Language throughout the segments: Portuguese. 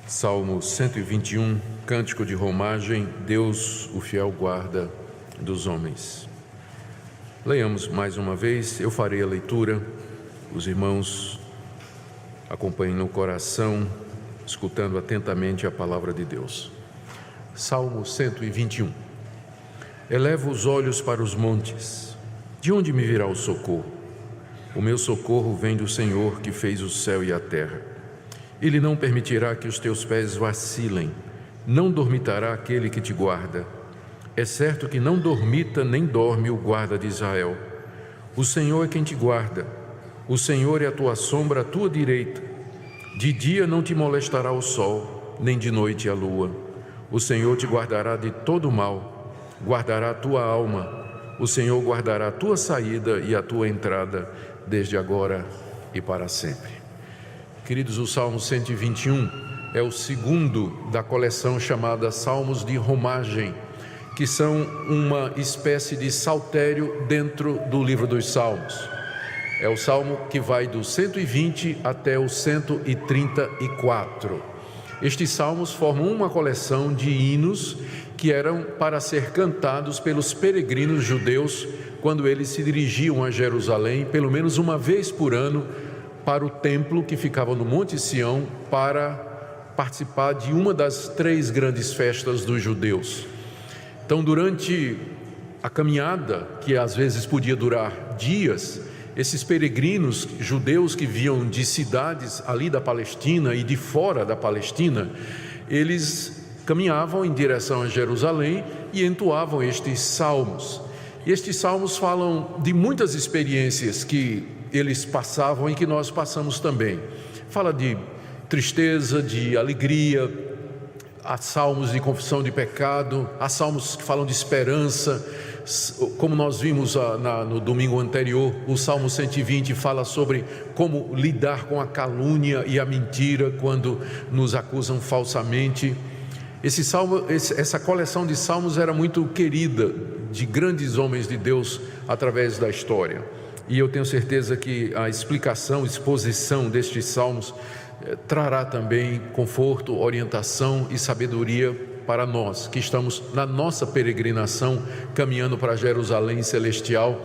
Salmo 121, cântico de romagem, Deus, o fiel guarda dos homens. Leiamos mais uma vez, eu farei a leitura, os irmãos acompanhem no coração, escutando atentamente a palavra de Deus. Salmo 121. Elevo os olhos para os montes, de onde me virá o socorro? O meu socorro vem do Senhor que fez o céu e a terra. Ele não permitirá que os teus pés vacilem, não dormitará aquele que te guarda. É certo que não dormita nem dorme o guarda de Israel. O Senhor é quem te guarda, o Senhor é a tua sombra à tua direita. De dia não te molestará o sol, nem de noite a lua. O Senhor te guardará de todo mal, guardará a tua alma. O Senhor guardará a tua saída e a tua entrada, desde agora e para sempre. Queridos, o Salmo 121 é o segundo da coleção chamada Salmos de Romagem, que são uma espécie de saltério dentro do livro dos Salmos. É o salmo que vai do 120 até o 134. Estes salmos formam uma coleção de hinos que eram para ser cantados pelos peregrinos judeus quando eles se dirigiam a Jerusalém, pelo menos uma vez por ano, para o templo que ficava no Monte Sião, para participar de uma das três grandes festas dos judeus. Então, durante a caminhada, que às vezes podia durar dias, esses peregrinos judeus que vinham de cidades ali da Palestina e de fora da Palestina, eles caminhavam em direção a Jerusalém e entoavam estes salmos. E estes salmos falam de muitas experiências que eles passavam e que nós passamos também. Fala de tristeza, de alegria, há salmos de confissão de pecado, há salmos que falam de esperança, como nós vimos no domingo anterior. O Salmo 120 fala sobre como lidar com a calúnia e a mentira quando nos acusam falsamente. Essa coleção de salmos era muito querida de grandes homens de Deus através da história. E eu tenho certeza que a exposição destes salmos trará também conforto, orientação e sabedoria para nós, que estamos na nossa peregrinação, caminhando para Jerusalém celestial,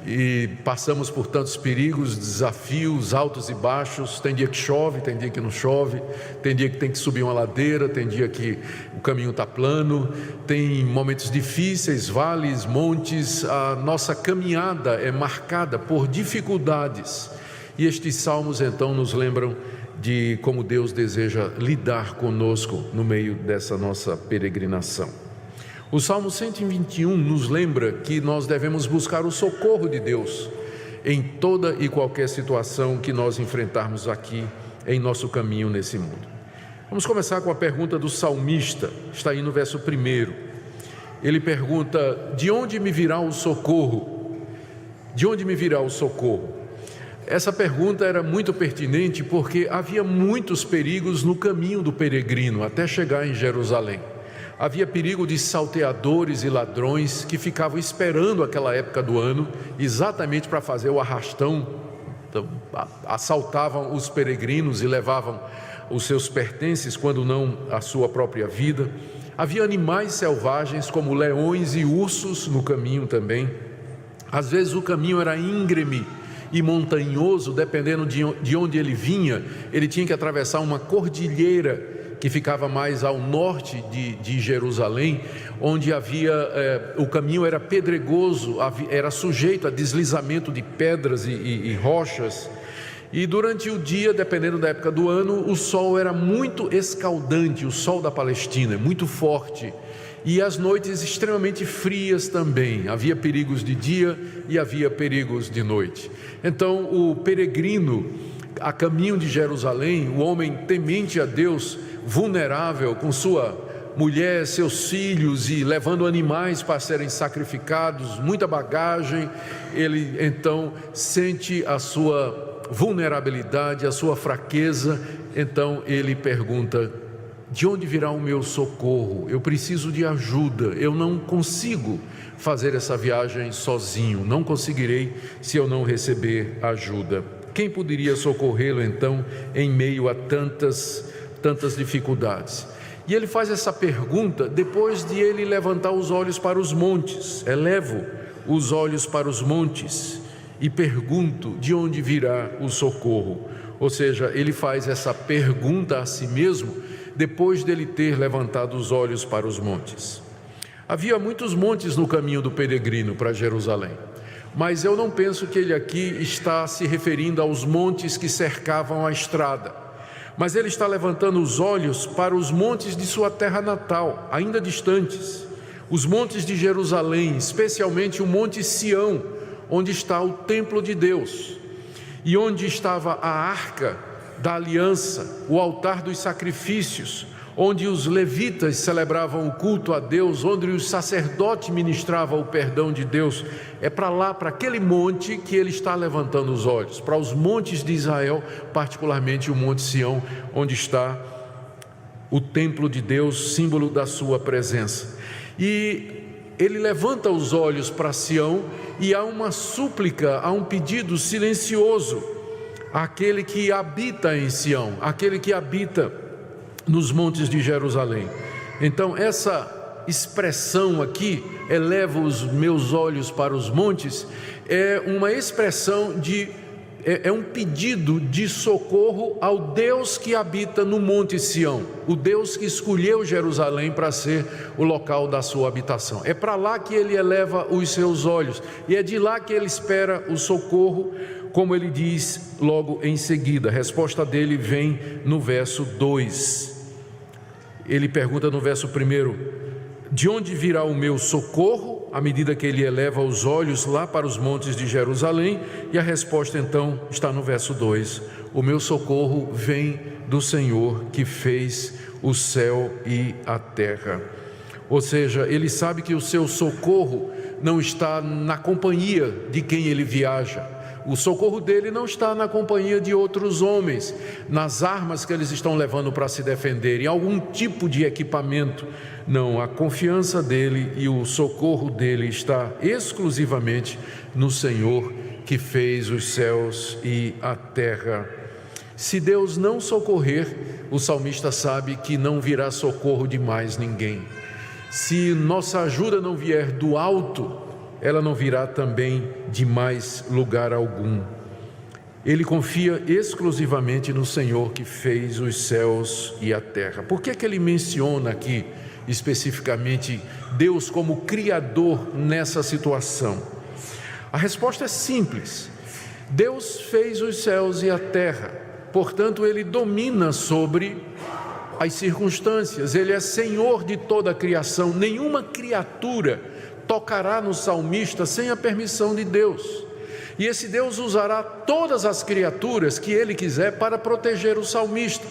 e passamos por tantos perigos, desafios, altos e baixos. Tem dia que chove, tem dia que não chove, tem dia que tem que subir uma ladeira, tem dia que o caminho está plano, tem momentos difíceis, vales, montes. A nossa caminhada é marcada por dificuldades, e estes salmos então nos lembram de como Deus deseja lidar conosco no meio dessa nossa peregrinação. O Salmo 121 nos lembra que nós devemos buscar o socorro de Deus em toda e qualquer situação que nós enfrentarmos aqui em nosso caminho nesse mundo. Vamos começar com a pergunta do salmista, está aí no verso 1. Ele pergunta: de onde me virá o socorro? De onde me virá o socorro? Essa pergunta era muito pertinente porque havia muitos perigos no caminho do peregrino até chegar em Jerusalém. Havia perigo de salteadores e ladrões que ficavam esperando aquela época do ano exatamente para fazer o arrastão. Então, assaltavam os peregrinos e levavam os seus pertences, quando não a sua própria vida. Havia animais selvagens como leões e ursos no caminho também. Às vezes o caminho era íngreme e montanhoso, dependendo de onde ele vinha. Ele tinha que atravessar uma cordilheira que ficava mais ao norte de Jerusalém, onde o caminho era pedregoso, era sujeito a deslizamento de pedras e rochas. E durante o dia, dependendo da época do ano, o sol era muito escaldante, o sol da Palestina, muito forte, e as noites extremamente frias também. Havia perigos de dia e havia perigos de noite. Então o peregrino a caminho de Jerusalém, o homem temente a Deus, vulnerável, com sua mulher, seus filhos e levando animais para serem sacrificados, muita bagagem, ele então sente a sua vulnerabilidade, a sua fraqueza. Então ele pergunta: de onde virá o meu socorro? Eu preciso de ajuda, eu não consigo fazer essa viagem sozinho, não conseguirei se eu não receber ajuda. Quem poderia socorrê-lo então em meio a tantas dificuldades. E ele faz essa pergunta depois de ele levantar os olhos para os montes. Elevo os olhos para os montes e pergunto: de onde virá o socorro? Ou seja, ele faz essa pergunta a si mesmo depois dele ter levantado os olhos para os montes. Havia muitos montes no caminho do peregrino para Jerusalém, mas eu não penso que ele aqui está se referindo aos montes que cercavam a estrada, mas ele está levantando os olhos para os montes de sua terra natal, ainda distantes, os montes de Jerusalém, especialmente o Monte Sião, onde está o templo de Deus, e onde estava a arca da aliança, o altar dos sacrifícios, onde os levitas celebravam o culto a Deus, onde os sacerdotes ministravam o perdão de Deus. É para lá, para aquele monte que ele está levantando os olhos, para os montes de Israel, particularmente o Monte Sião, onde está o templo de Deus, símbolo da sua presença. E ele levanta os olhos para Sião e há uma súplica, há um pedido silencioso àquele que habita em Sião, àquele que habita nos montes de Jerusalém. Então essa expressão aqui, eleva os meus olhos para os montes, é uma expressão é um pedido de socorro ao Deus que habita no Monte Sião, o Deus que escolheu Jerusalém para ser o local da sua habitação. É para lá que ele eleva os seus olhos e é de lá que ele espera o socorro, como ele diz logo em seguida. A resposta dele vem no verso 2. Ele pergunta no verso 1: de onde virá o meu socorro? À medida que ele eleva os olhos lá para os montes de Jerusalém. E a resposta então está no verso 2: o meu socorro vem do Senhor que fez o céu e a terra. Ou seja, ele sabe que o seu socorro não está na companhia de quem ele viaja. O socorro dele não está na companhia de outros homens, nas armas que eles estão levando para se defender, em algum tipo de equipamento. Não, a confiança dele e o socorro dele está exclusivamente no Senhor que fez os céus e a terra. Se Deus não socorrer, o salmista sabe que não virá socorro de mais ninguém. Se nossa ajuda não vier do alto, ela não virá também de mais lugar algum. Ele confia exclusivamente no Senhor que fez os céus e a terra. Por que ele menciona aqui especificamente Deus como Criador nessa situação? A resposta é simples: Deus fez os céus e a terra, portanto ele domina sobre as circunstâncias, ele é Senhor de toda a criação. Nenhuma criatura tocará no salmista sem a permissão de Deus, e esse Deus usará todas as criaturas que ele quiser para proteger o salmista.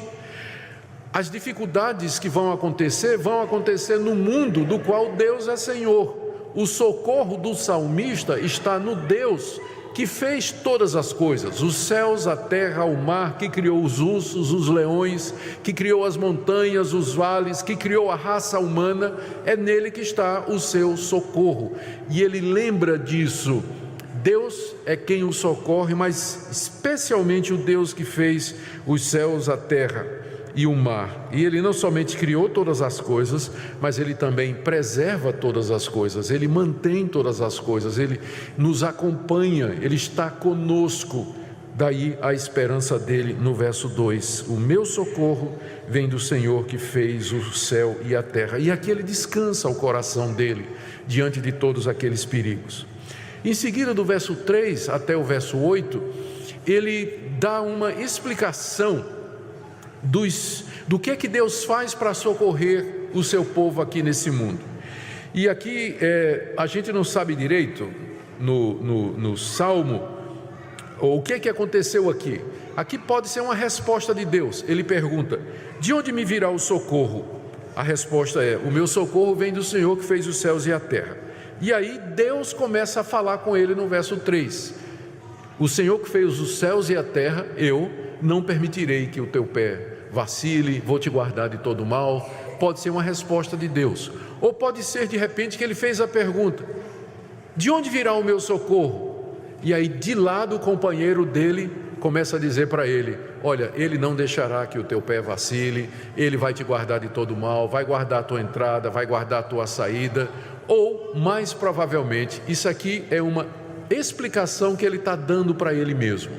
As dificuldades que vão acontecer no mundo do qual Deus é Senhor. O socorro do salmista está no Deus que fez todas as coisas, os céus, a terra, o mar, que criou os ursos, os leões, que criou as montanhas, os vales, que criou a raça humana. É nele que está o seu socorro, e ele lembra disso. Deus é quem o socorre, mas especialmente o Deus que fez os céus, a terra e o mar. E ele não somente criou todas as coisas, mas ele também preserva todas as coisas, ele mantém todas as coisas, ele nos acompanha, ele está conosco. Daí a esperança dele no verso 2: o meu socorro vem do Senhor que fez o céu e a terra. E aqui ele descansa o coração dele diante de todos aqueles perigos. Em seguida, do verso 3 até o verso 8, ele dá uma explicação do que Deus faz para socorrer o seu povo aqui nesse mundo. E aqui a gente não sabe direito no Salmo o que aconteceu aqui. Aqui pode ser uma resposta de Deus. Ele pergunta: de onde me virá o socorro? A resposta é: o meu socorro vem do Senhor que fez os céus e a terra. E aí Deus começa a falar com ele no verso 3: o Senhor que fez os céus e a terra, eu não permitirei que o teu pé vacile, vou te guardar de todo mal. Pode ser uma resposta de Deus, ou pode ser de repente que ele fez a pergunta: de onde virá o meu socorro? E aí de lado o companheiro dele começa a dizer para ele: olha, ele não deixará que o teu pé vacile, ele vai te guardar de todo mal, vai guardar a tua entrada, vai guardar a tua saída. Ou, mais provavelmente, isso aqui é uma explicação que ele está dando para ele mesmo.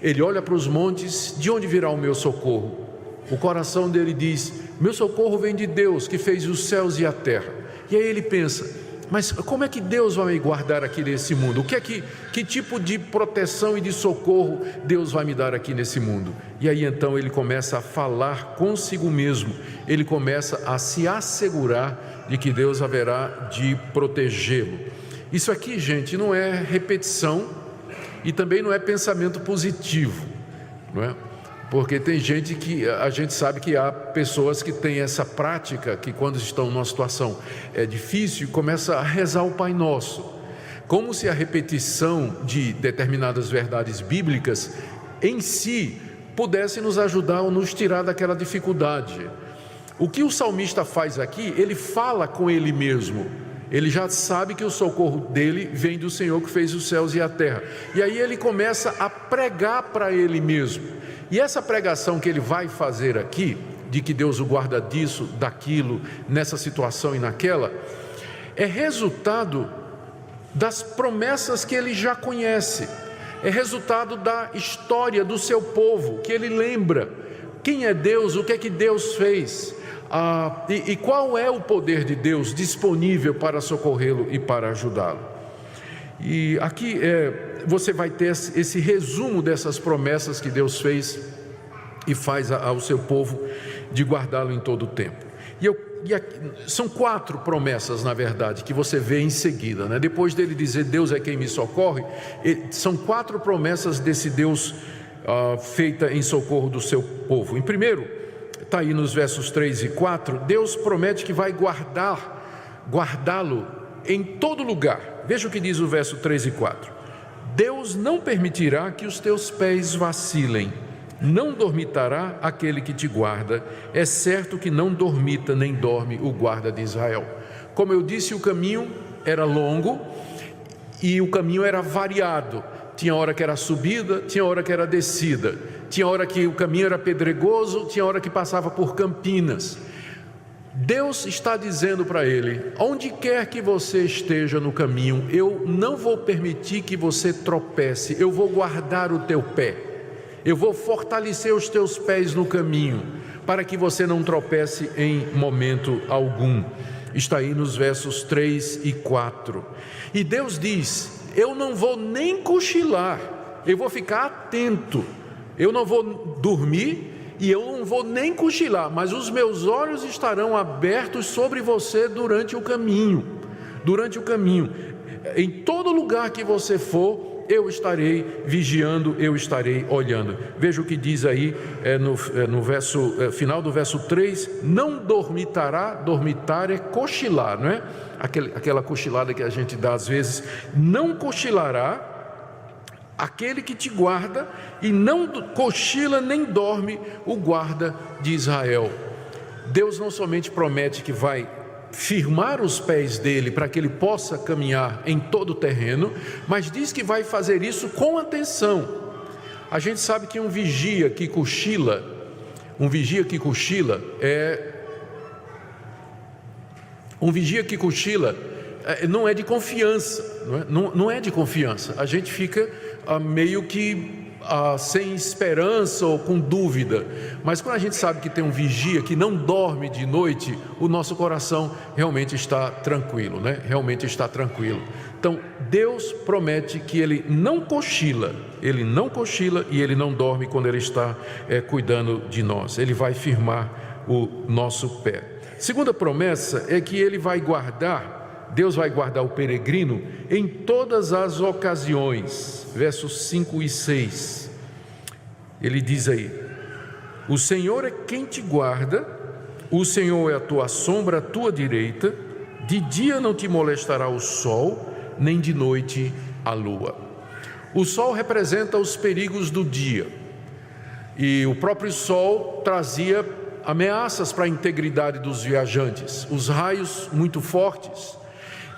Ele olha para os montes: de onde virá o meu socorro? O coração dele diz: meu socorro vem de Deus, que fez os céus e a terra. E aí ele pensa: mas como é que Deus vai me guardar aqui nesse mundo? Que tipo de proteção e de socorro Deus vai me dar aqui nesse mundo? E aí então ele começa a falar consigo mesmo, ele começa a se assegurar de que Deus haverá de protegê-lo. Isso aqui, gente, não é repetição e também não é pensamento positivo, não é? Porque tem gente que, a gente sabe que há pessoas que têm essa prática, que quando estão numa situação difícil, começa a rezar o Pai Nosso, como se a repetição de determinadas verdades bíblicas em si pudesse nos ajudar ou nos tirar daquela dificuldade. O que o salmista faz aqui, ele fala com ele mesmo. Ele já sabe que o socorro dele vem do Senhor que fez os céus e a terra. E aí ele começa a pregar para ele mesmo. E essa pregação que ele vai fazer aqui, de que Deus o guarda disso, daquilo, nessa situação e naquela, é resultado das promessas que ele já conhece. É resultado da história do seu povo, que ele lembra. Quem é Deus? O que é que Deus fez? E qual é o poder de Deus disponível para socorrê-lo e para ajudá-lo? E aqui você vai ter esse resumo dessas promessas que Deus fez e faz ao seu povo de guardá-lo em todo o tempo. São 4 promessas, na verdade, que você vê em seguida, né? Depois dele dizer Deus é quem me socorre, são 4 promessas desse Deus feita em socorro do seu povo. Em primeiro, está aí nos versos 3 e 4, Deus promete que vai guardá-lo em todo lugar. Veja o que diz o verso 3 e 4. Deus não permitirá que os teus pés vacilem, não dormitará aquele que te guarda, é certo que não dormita nem dorme o guarda de Israel. Como eu disse, o caminho era longo e o caminho era variado. Tinha hora que era subida, tinha hora que era descida, tinha hora que o caminho era pedregoso, tinha hora que passava por campinas. Deus está dizendo para ele: onde quer que você esteja no caminho, eu não vou permitir que você tropece, eu vou guardar o teu pé, eu vou fortalecer os teus pés no caminho, para que você não tropece em momento algum. Está aí nos versos 3 e 4. E Deus diz: eu não vou nem cochilar, eu vou ficar atento, eu não vou dormir e eu não vou nem cochilar, mas os meus olhos estarão abertos sobre você durante o caminho. Em todo lugar que você for, eu estarei vigiando, eu estarei olhando. Veja o que diz aí no verso, final do verso 3, não dormitará. Dormitar é cochilar, não é? Aquela cochilada que a gente dá às vezes. Não cochilará aquele que te guarda, e não cochila nem dorme o guarda de Israel. Deus não somente promete que vai firmar os pés dele para que ele possa caminhar em todo o terreno, mas diz que vai fazer isso com atenção. A gente sabe que um vigia que cochila não é de confiança, não é de confiança. A gente fica meio que sem esperança ou com dúvida, mas quando a gente sabe que tem um vigia que não dorme de noite, o nosso coração realmente está tranquilo, né? Realmente está tranquilo. Então Deus promete que Ele não cochila e Ele não dorme quando Ele está cuidando de nós. Ele vai firmar o nosso pé. Segunda promessa é que Deus vai guardar o peregrino em todas as ocasiões. Versos 5 e 6. Ele diz aí: o Senhor é quem te guarda, o Senhor é a tua sombra à tua direita, de dia não te molestará o sol, nem de noite a lua. O sol representa os perigos do dia, e o próprio sol trazia ameaças para a integridade dos viajantes, os raios muito fortes.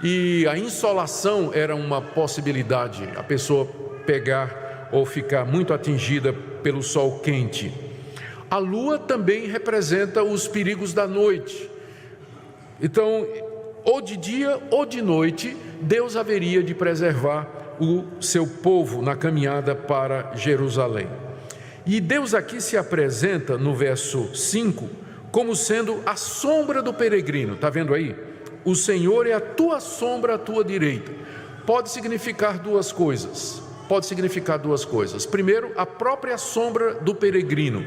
E a insolação era uma possibilidade, a pessoa pegar ou ficar muito atingida pelo sol quente. A lua também representa os perigos da noite. Então, ou de dia ou de noite, Deus haveria de preservar o seu povo na caminhada para Jerusalém. E Deus aqui se apresenta no verso 5 como sendo a sombra do peregrino. Está vendo aí? O Senhor é a tua sombra à tua direita. Pode significar duas coisas. Primeiro, a própria sombra do peregrino.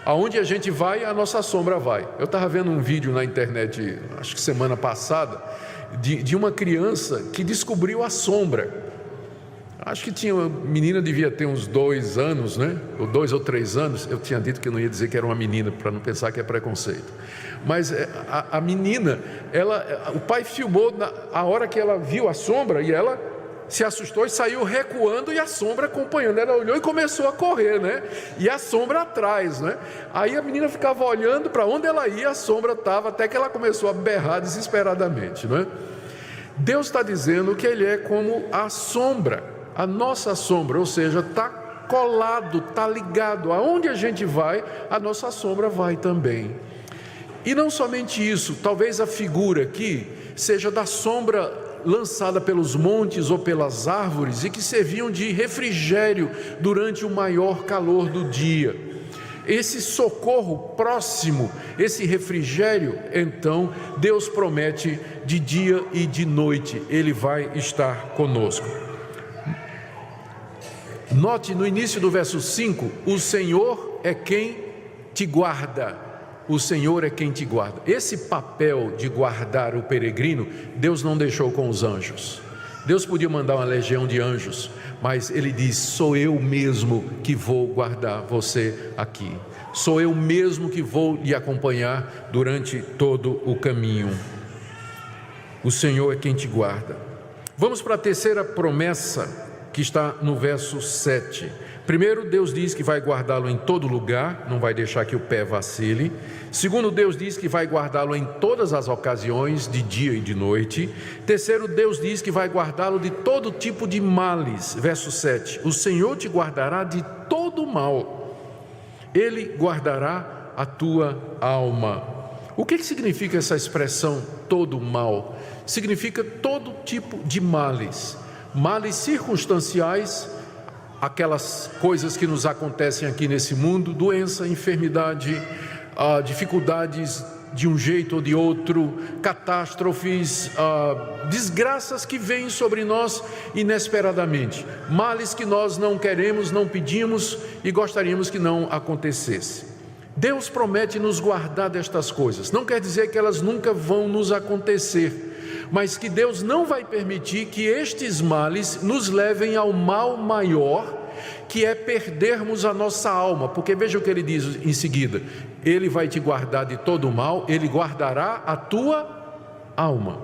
Aonde a gente vai, a nossa sombra vai. Eu estava vendo um vídeo na internet, acho que semana passada, de uma criança que descobriu a sombra. Acho que tinha uma menina, devia ter uns 2 anos, né? Ou 2 ou 3 anos. Eu tinha dito que não ia dizer que era uma menina, para não pensar que é preconceito. Mas a menina, o pai filmou a hora que ela viu a sombra e ela se assustou e saiu recuando e a sombra acompanhando. Ela olhou e começou a correr, né? E a sombra atrás, né? Aí a menina ficava olhando para onde ela ia, a sombra estava, até que ela começou a berrar desesperadamente, né? Deus está dizendo que Ele é como a sombra, a nossa sombra, ou seja, está colado, está ligado. Aonde a gente vai, a nossa sombra vai também. E não somente isso, talvez a figura aqui seja da sombra lançada pelos montes ou pelas árvores e que serviam de refrigério durante o maior calor do dia. Esse socorro próximo, esse refrigério, então, Deus promete de dia e de noite, Ele vai estar conosco. Note no início do verso 5, o Senhor é quem te guarda. O Senhor é quem te guarda. Esse papel de guardar o peregrino, Deus não deixou com os anjos. Deus podia mandar uma legião de anjos, mas Ele diz: sou eu mesmo que vou guardar você aqui. Sou eu mesmo que vou lhe acompanhar durante todo o caminho. O Senhor é quem te guarda. Vamos para a terceira promessa que está no verso 7. Primeiro, Deus diz que vai guardá-lo em todo lugar, não vai deixar que o pé vacile. Segundo, Deus diz que vai guardá-lo em todas as ocasiões, de dia e de noite. Terceiro, Deus diz que vai guardá-lo de todo tipo de males. Verso 7, o Senhor te guardará de todo mal. Ele guardará a tua alma. O que significa essa expressão, todo mal? Significa todo tipo de males. Males circunstanciais, aquelas coisas que nos acontecem aqui nesse mundo, doença, enfermidade, dificuldades de um jeito ou de outro, catástrofes, desgraças que vêm sobre nós inesperadamente, males que nós não queremos, não pedimos e gostaríamos que não acontecesse. Deus promete nos guardar destas coisas, não quer dizer que elas nunca vão nos acontecer, mas que Deus não vai permitir que estes males nos levem ao mal maior, que é perdermos a nossa alma, porque veja o que ele diz em seguida: Ele vai te guardar de todo o mal, Ele guardará a tua alma.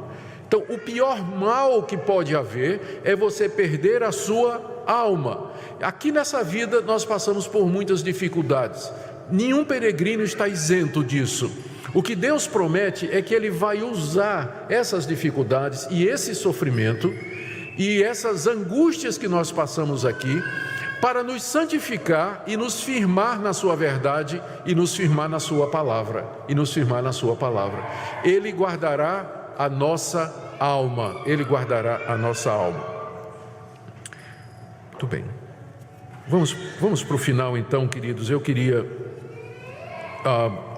Então, o pior mal que pode haver é você perder a sua alma. Aqui nessa vida nós passamos por muitas dificuldades, nenhum peregrino está isento disso. O que Deus promete é que Ele vai usar essas dificuldades e esse sofrimento e essas angústias que nós passamos aqui para nos santificar e nos firmar na sua verdade e nos firmar na sua palavra, Ele guardará a nossa alma, Ele guardará a nossa alma. Muito bem. Vamos para o final então, queridos. Eu queria...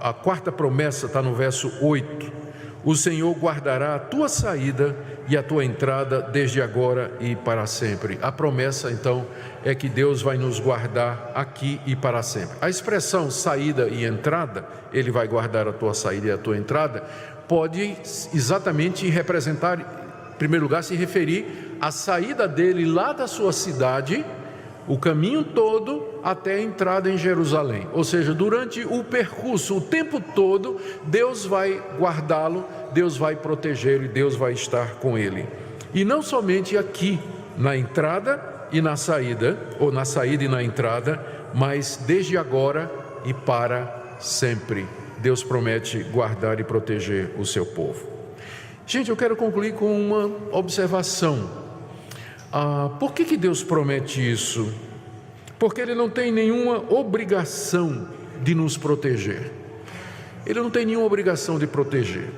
A quarta promessa está no verso 8. O Senhor guardará a tua saída e a tua entrada desde agora e para sempre. A promessa então é que Deus vai nos guardar aqui e para sempre. A expressão saída e entrada, Ele vai guardar a tua saída e a tua entrada, pode exatamente representar, em primeiro lugar, se referir à saída dele lá da sua cidade, o caminho todo até a entrada em Jerusalém, ou seja, durante o percurso, o tempo todo, Deus vai guardá-lo, Deus vai protegê-lo e Deus vai estar com ele. E não somente aqui, na entrada e na saída, ou na saída e na entrada, mas desde agora e para sempre. Deus promete guardar e proteger o seu povo. Gente, eu quero concluir com uma observação. Por que Deus promete isso? porque Ele não tem nenhuma obrigação de nos proteger. Ele não tem nenhuma obrigação de proteger.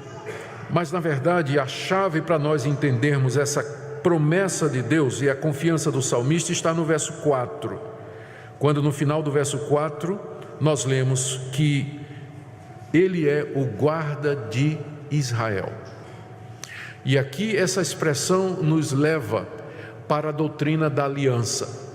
Mas, na verdade, a chave para nós entendermos essa promessa de Deus e a confiança do salmista está no verso 4. Quando no final do verso 4, nós lemos que Ele é o guarda de Israel. E aqui essa expressão nos leva para a doutrina da aliança.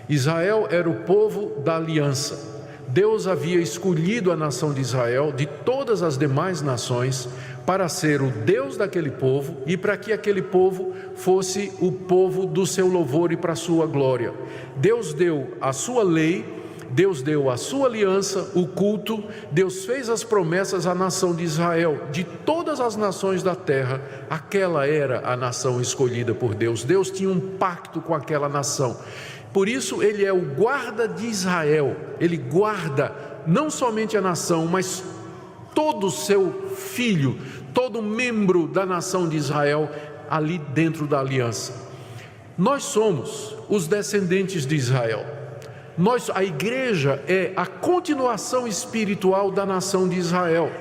Israel era o povo da aliança. Deus havia escolhido a nação de Israel de todas as demais nações para ser o Deus daquele povo e para que aquele povo fosse o povo do seu louvor e para a sua glória. Deus deu a sua lei, Deus deu a sua aliança, o culto, Deus fez as promessas à nação de Israel. De todas as nações da terra, aquela era a nação escolhida por Deus. Deus tinha um pacto com aquela nação. Por isso Ele é o guarda de Israel. Ele guarda não somente a nação, mas todo o seu filho, todo membro da nação de Israel ali dentro da aliança. Nós somos os descendentes de Israel. A igreja é a continuação espiritual da nação de Israel.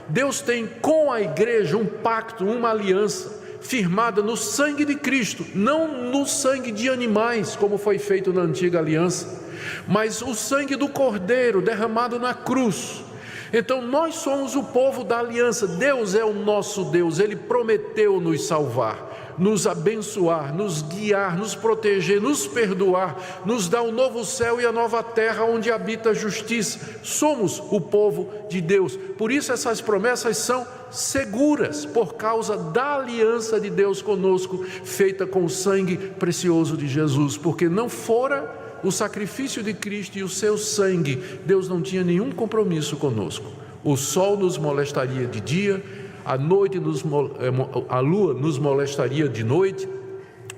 Deus tem com a igreja um pacto, uma aliança firmada no sangue de Cristo, não no sangue de animais, como foi feito na antiga aliança, mas o sangue do Cordeiro derramado na cruz. Então nós somos o povo da aliança. Deus é o nosso Deus. Ele prometeu nos salvar, nos abençoar, nos guiar, nos proteger, nos perdoar, nos dar o novo céu e a nova terra onde habita a justiça. Somos o povo de Deus. Por isso essas promessas são seguras, por causa da aliança de Deus conosco, feita com o sangue precioso de Jesus. Porque não fora o sacrifício de Cristo e o seu sangue, Deus não tinha nenhum compromisso conosco. O sol nos molestaria de dia, a lua nos molestaria de noite,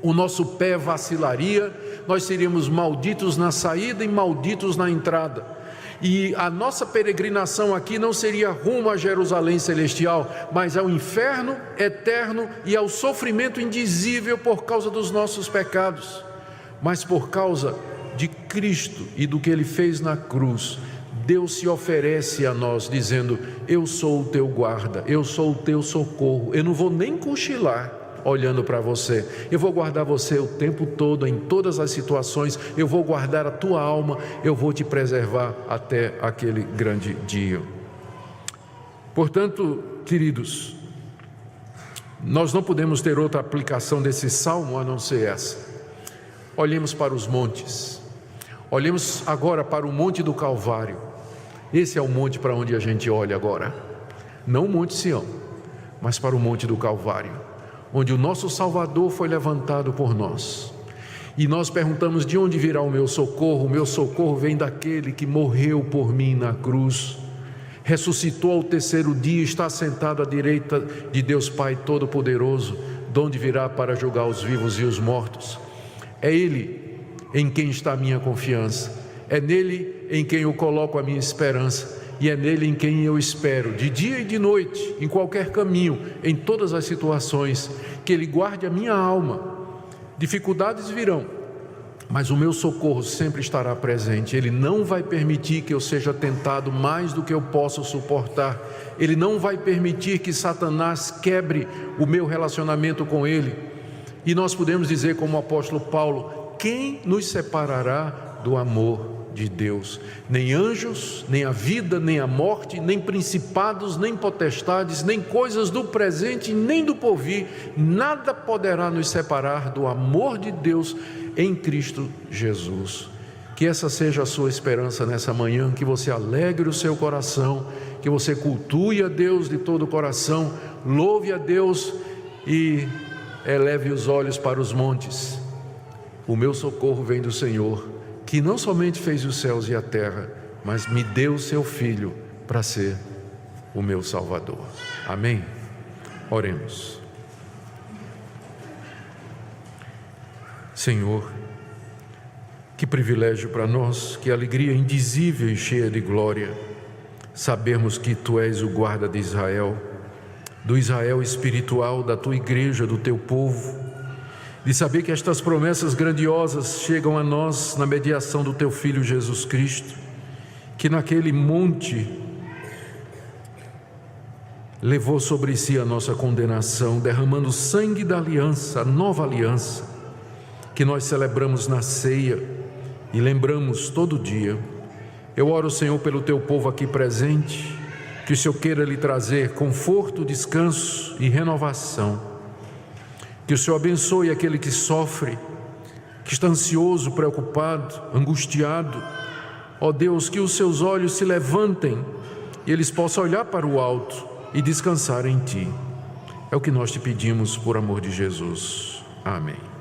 o nosso pé vacilaria, nós seríamos malditos na saída e malditos na entrada. E a nossa peregrinação aqui não seria rumo a Jerusalém celestial, mas ao inferno eterno e ao sofrimento indizível por causa dos nossos pecados. Mas por causa de Cristo e do que Ele fez na cruz, Deus se oferece a nós dizendo: eu sou o teu guarda, eu sou o teu socorro, eu não vou nem cochilar olhando para você, eu vou guardar você o tempo todo, em todas as situações, eu vou guardar a tua alma, eu vou te preservar até aquele grande dia. Portanto, queridos, nós não podemos ter outra aplicação desse salmo a não ser essa. Olhemos para os montes, olhemos agora para o Monte do Calvário. Esse é o monte para onde a gente olha agora, não o Monte Sião, mas para o Monte do Calvário, onde o nosso Salvador foi levantado por nós. E nós perguntamos: de onde virá o meu socorro? O meu socorro vem daquele que morreu por mim na cruz, ressuscitou ao terceiro dia, está sentado à direita de Deus Pai Todo-Poderoso, de onde virá para julgar os vivos e os mortos. É Ele em quem está a minha confiança, é nele em quem eu coloco a minha esperança, e é nele em quem eu espero, de dia e de noite, em qualquer caminho, em todas as situações, que Ele guarde a minha alma. Dificuldades virão, mas o meu socorro sempre estará presente. Ele não vai permitir que eu seja tentado mais do que eu posso suportar. Ele não vai permitir que Satanás quebre o meu relacionamento com Ele. E nós podemos dizer como o apóstolo Paulo: quem nos separará do amor de Deus? Nem anjos, nem a vida, nem a morte, nem principados, nem potestades, nem coisas do presente, nem do porvir, nada poderá nos separar do amor de Deus em Cristo Jesus. Que essa seja a sua esperança nessa manhã, que você alegre o seu coração, que você cultue a Deus de todo o coração, louve a Deus e eleve os olhos para os montes. O meu socorro vem do Senhor, que não somente fez os céus e a terra, mas me deu o seu Filho para ser o meu Salvador. Amém? Oremos. Senhor, que privilégio para nós, que alegria indizível e cheia de glória, sabermos que Tu és o guarda de Israel, do Israel espiritual, da Tua igreja, do Teu povo, de saber que estas promessas grandiosas chegam a nós na mediação do Teu Filho Jesus Cristo, que naquele monte levou sobre si a nossa condenação, derramando o sangue da aliança, a nova aliança, que nós celebramos na ceia e lembramos todo dia. Eu oro, Senhor, pelo Teu povo aqui presente, que o Senhor queira lhe trazer conforto, descanso e renovação. Que o Senhor abençoe aquele que sofre, que está ansioso, preocupado, angustiado. Ó Deus, que os seus olhos se levantem e eles possam olhar para o alto e descansar em Ti. É o que nós te pedimos por amor de Jesus. Amém.